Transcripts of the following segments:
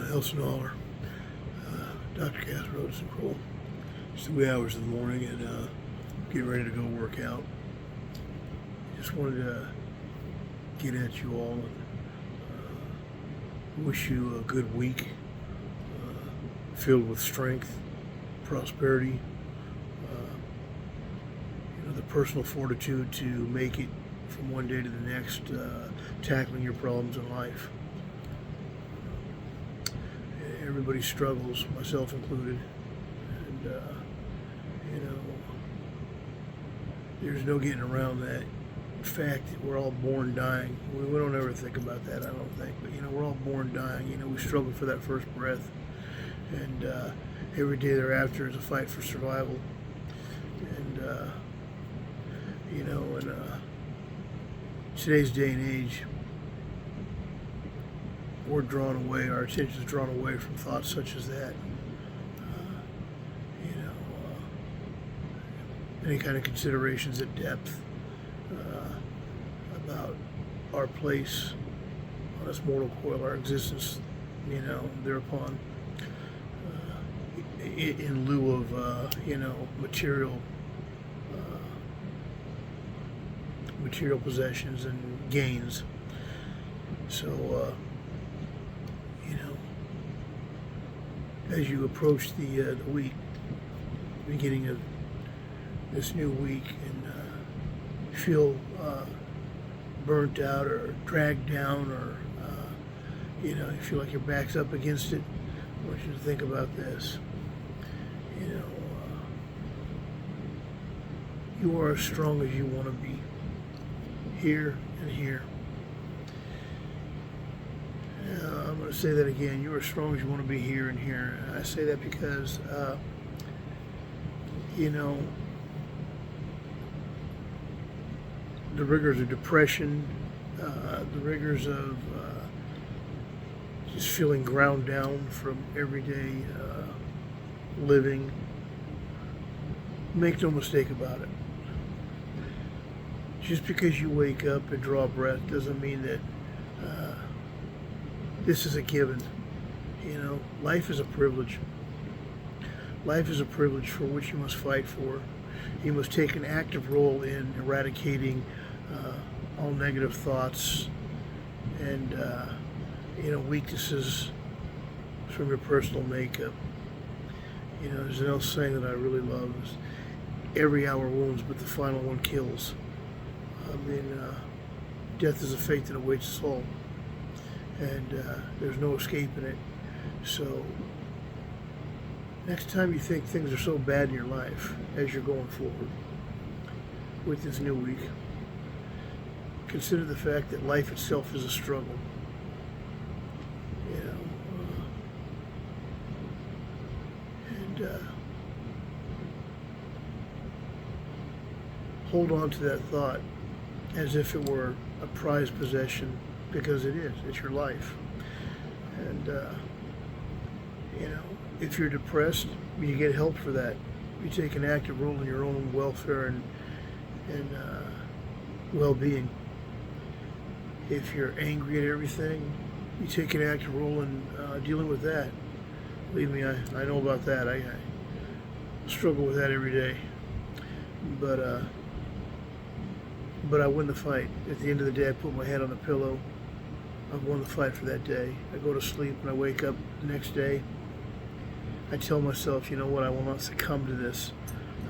Elsinore, Dr. Cass Rhodes and Kroll. It's the wee hours of the morning and getting ready to go work out. Just wanted to get at you all and wish you a good week filled with strength, prosperity, the personal fortitude to make it from one day to the next, tackling your problems in life. Everybody struggles, myself included, and there's no getting around that fact that we're all born dying. We don't ever think about that, I don't think, but we're all born dying. We struggle for that first breath, and every day thereafter is a fight for survival. And in today's day and age, we're drawn away, our attention is drawn away from thoughts such as that. Any kind of considerations at depth about our place on this mortal coil, our existence, thereupon, in lieu of, material possessions and gains. So, as you approach the week, beginning of this new week, and feel burnt out or dragged down, or you feel like your back's up against it, I want you to think about this. You are as strong as you want to be, here and here. I'm going to say that again. You are as strong as you want to be, here and here. I say that because, the rigors of depression, the rigors of just feeling ground down from everyday living. Make no mistake about it. Just because you wake up and draw breath doesn't mean that this is a given. Life is a privilege. Life is a privilege for which you must fight for. You must take an active role in eradicating all negative thoughts and weaknesses from your personal makeup. There's an old saying that I really love: is every hour wounds, but the final one kills. Death is a fate that awaits us all, and there's no escaping it. So next time you think things are so bad in your life as you're going forward with this new week, consider the fact that life itself is a struggle. Hold on to that thought as if it were a prized possession, because it is. It's your life. And if you're depressed, you get help for that. You take an active role in your own welfare and well-being. If you're angry at everything, you take an active role in dealing with that. Believe me, I know about that. I struggle with that every day. But I win the fight. At the end of the day, I put my head on the pillow. I've won the fight for that day. I go to sleep and I wake up the next day. I tell myself, you know what, I will not succumb to this.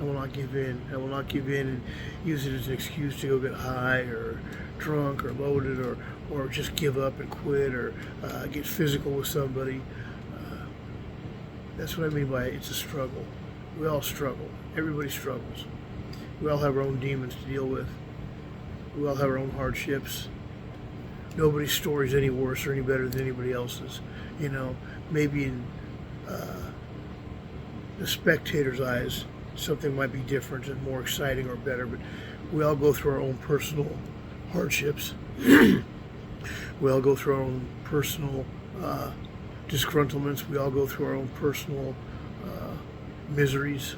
I will not give in. I will not give in and use it as an excuse to go get high or drunk or loaded or just give up and quit or get physical with somebody. That's what I mean by it's a struggle. We all struggle. Everybody struggles. We all have our own demons to deal with. We all have our own hardships. Nobody's story is any worse or any better than anybody else's. Maybe in the spectator's eyes, something might be different and more exciting or better, but we all go through our own personal hardships. We all go through our own personal disgruntlements. We all go through our own personal miseries.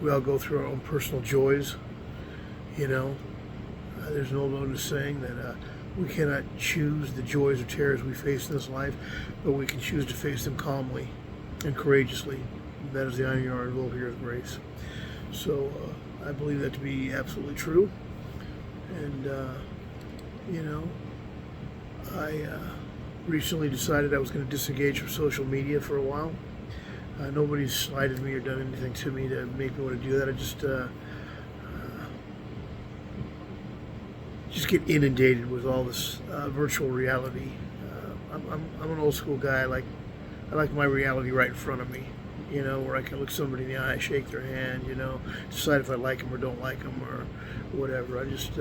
We all go through our own personal joys. There's an old saying that We cannot choose the joys or terrors we face in this life, but we can choose to face them calmly and courageously. And that is the iron our goal here at Grace. So I believe that to be absolutely true. And, I recently decided I was going to disengage from social media for a while. Nobody's slighted me or done anything to me to make me want to do that. I just get inundated with all this virtual reality. I'm an old school guy. I like my reality right in front of me, where I can look somebody in the eye, shake their hand, decide if I like them or don't like them or whatever. I just,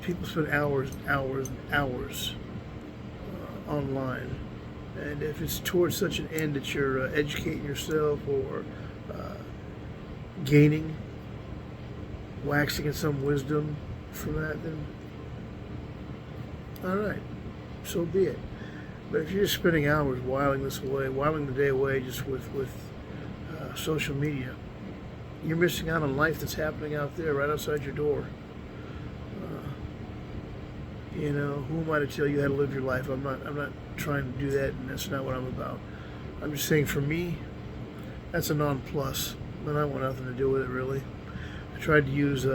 people spend hours and hours and hours online. And if it's towards such an end that you're educating yourself or gaining, waxing in some wisdom from that, then all right, so be it. But if you're just spending hours whiling the day away just with social media, you're missing out on life that's happening out there right outside your door. Who am I to tell you how to live your life? I'm not trying to do that, and that's not what I'm about. I'm just saying, for me, that's a non-plus, and I want nothing to do with it, really. I tried to use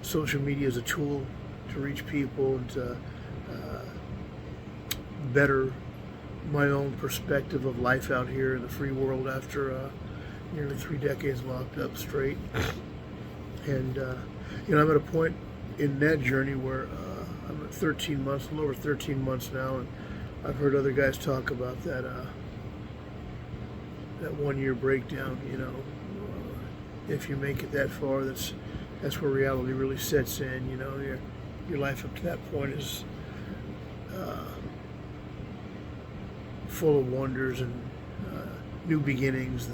social media as a tool to reach people and to better my own perspective of life out here in the free world after nearly 3 decades locked up straight. And I'm at a point in that journey where I'm at 13 months, a little over 13 months now, and I've heard other guys talk about that 1 year breakdown. If you make it that far, that's where reality really sets in. Your life up to that point is full of wonders and new beginnings.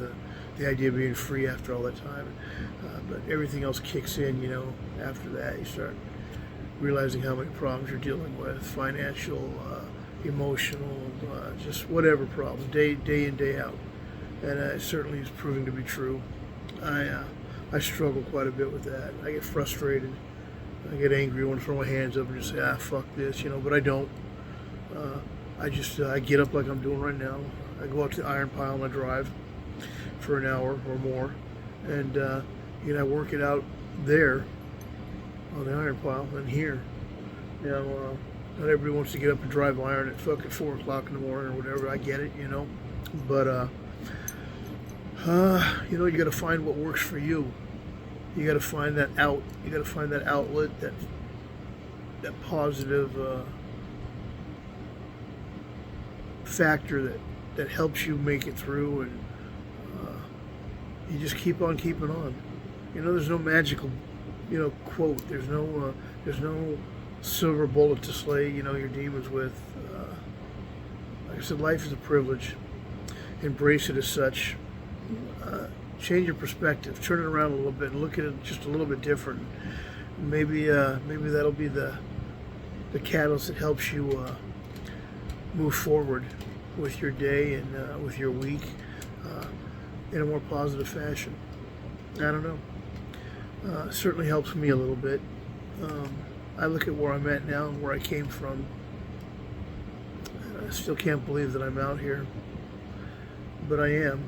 The idea of being free after all that time, but everything else kicks in. After that, you start realizing how many problems you're dealing with, financial, emotional, just whatever problems, day in, day out. And it certainly is proving to be true. I struggle quite a bit with that. I get frustrated. I get angry. I want to throw my hands up and just say, fuck this, but I don't. I get up like I'm doing right now. I go out to the iron pile and I drive for an hour or more. And, I work it out there on the iron pile and here. Not everybody wants to get up and drive iron at fucking 4 o'clock in the morning or whatever. I get it, but you got to find what works for you. You got to find that out. You got to find that outlet, that positive factor that helps you make it through, and you just keep on keeping on. There's no magical quote. There's no silver bullet to slay your demons with. Like I said, life is a privilege. Embrace it as such. Change your perspective. Turn it around a little bit and look at it just a little bit different. Maybe that'll be the catalyst that helps you move forward with your day and with your week in a more positive fashion. I don't know. It certainly helps me a little bit. I look at where I'm at now and where I came from. I still can't believe that I'm out here, but I am,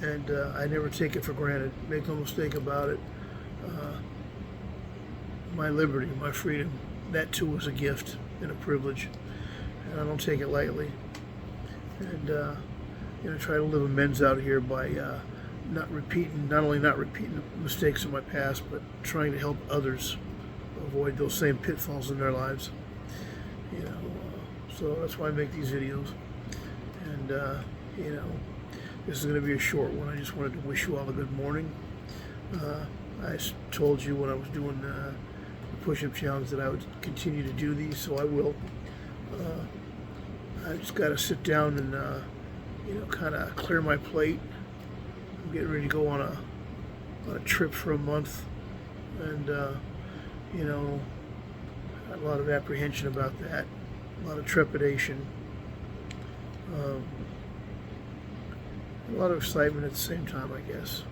and I never take it for granted. Make no mistake about it. My liberty, my freedom, that too was a gift and a privilege, and I don't take it lightly. And try to live amends out here by not only not repeating the mistakes of my past, but trying to help others avoid those same pitfalls in their lives. So that's why I make these videos. And this is going to be a short one. I just wanted to wish you all a good morning. I told you when I was doing the push-up challenge that I would continue to do these, so I will. I just got to sit down and kind of clear my plate. I'm getting ready to go on a trip for a month, and a lot of apprehension about that, a lot of trepidation, a lot of excitement at the same time, I guess.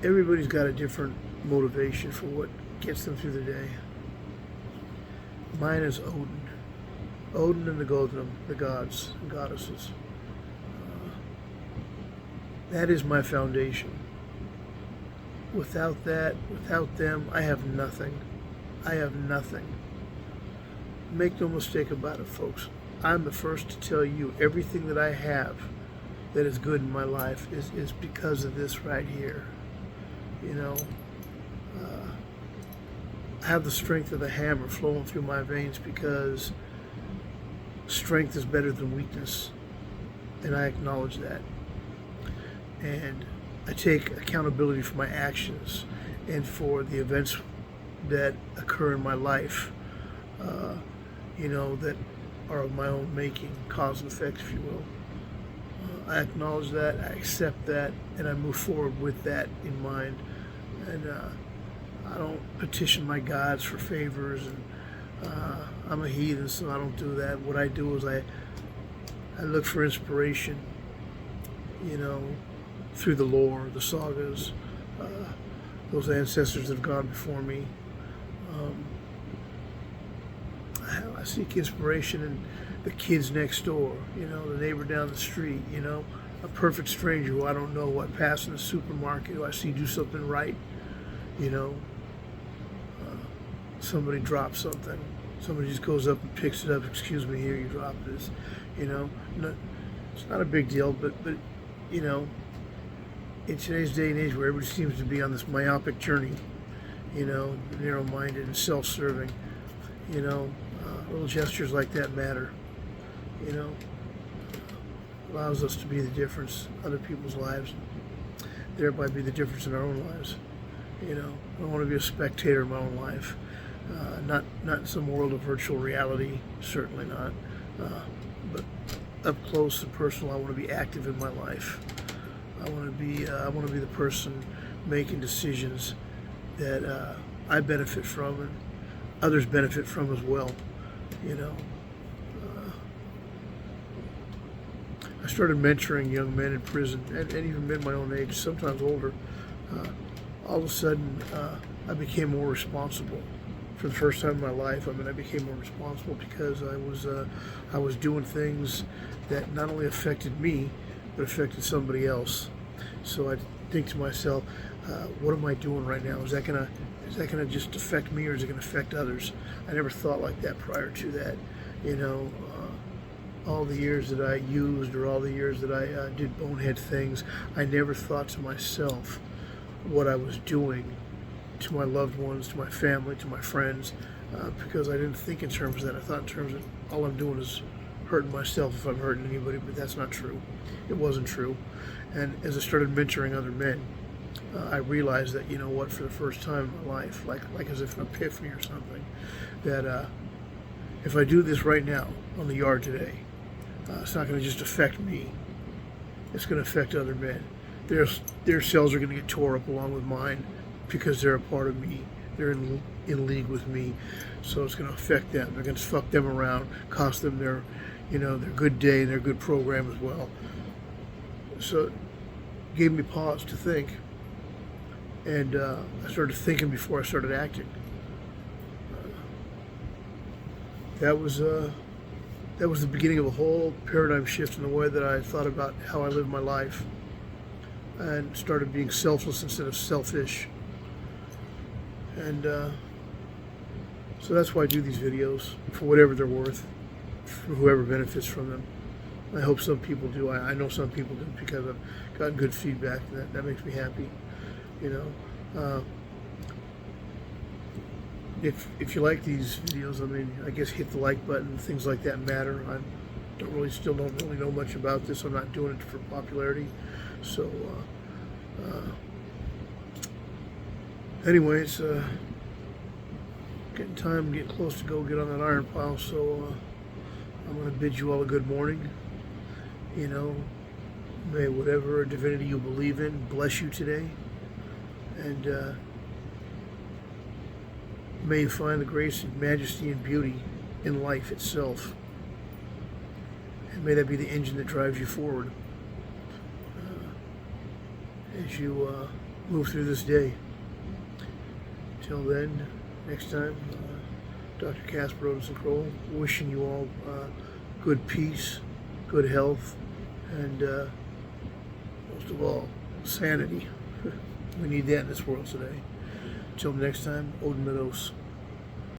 everybody's got a different motivation for what gets them through the day. Mine is Odin. Odin and the Godrum, the gods and goddesses. That is my foundation. Without that, without them, I have nothing. I have nothing. Make no mistake about it, folks. I'm the first to tell you everything that I have that is good in my life is because of this right here. You know, I have the strength of the hammer flowing through my veins because strength is better than weakness, and I acknowledge that. And I take accountability for my actions and for the events that occur in my life, that are of my own making, cause and effect, if you will. I acknowledge that, I accept that, and I move forward with that in mind. And I don't petition my gods for favors, and I'm a heathen, so I don't do that. What I do is I look for inspiration, through the lore, the sagas, those ancestors that have gone before me. I seek inspiration in the kids next door, the neighbor down the street, a perfect stranger who I don't know, who I pass in the supermarket, who I see do something right, somebody drops something. Somebody just goes up and picks it up. Excuse me, here, you dropped this. It's not a big deal, but in today's day and age where everybody seems to be on this myopic journey, narrow-minded and self-serving, little gestures like that matter, allows us to be the difference in other people's lives, thereby be the difference in our own lives. I don't want to be a spectator in my own life, not in some world of virtual reality, certainly not, but up close and personal. I want to be active in my life. I want to be the person making decisions that I benefit from and others benefit from as well. I started mentoring young men in prison and even men my own age, sometimes older. All of a sudden, I became more responsible for the first time in my life. I became more responsible because I was doing things that not only affected me, but affected somebody else. So I think to myself, what am I doing right now? Is that gonna just affect me, or is it gonna affect others? I never thought like that prior to that. All the years that I used, or all the years that I did bonehead things, I never thought to myself what I was doing to my loved ones, to my family, to my friends, because I didn't think in terms of that. I thought in terms of all I'm doing is hurting myself if I'm hurting anybody, but that's not true. It wasn't true. And as I started mentoring other men, I realized that, for the first time in my life, like as if an epiphany or something, that if I do this right now on the yard today, it's not going to just affect me. It's going to affect other men. Their cells are going to get tore up along with mine because they're a part of me. They're in league with me. So it's going to affect them. They're going to fuck them around, cost them their good day and their good program as well. So it gave me pause to think. And I started thinking before I started acting. That was the beginning of a whole paradigm shift in the way that I thought about how I lived my life, and started being selfless instead of selfish. And so that's why I do these videos, for whatever they're worth, for whoever benefits from them. I hope some people do. I know some people do, because I've gotten good feedback, and that makes me happy. If you like these videos, I guess hit the like button. Things like that matter. I still don't really know much about this. I'm not doing it for popularity. So anyway, it's getting time, getting close to go get on that iron pile. So I'm going to bid you all a good morning. May whatever divinity you believe in bless you today. And may you find the grace and majesty and beauty in life itself. And may that be the engine that drives you forward as you move through this day. Till then, next time, Dr. Casper Otis and Kroll, wishing you all good peace, good health, and most of all, sanity. We need that in this world today. Till next time, Odin Meadows.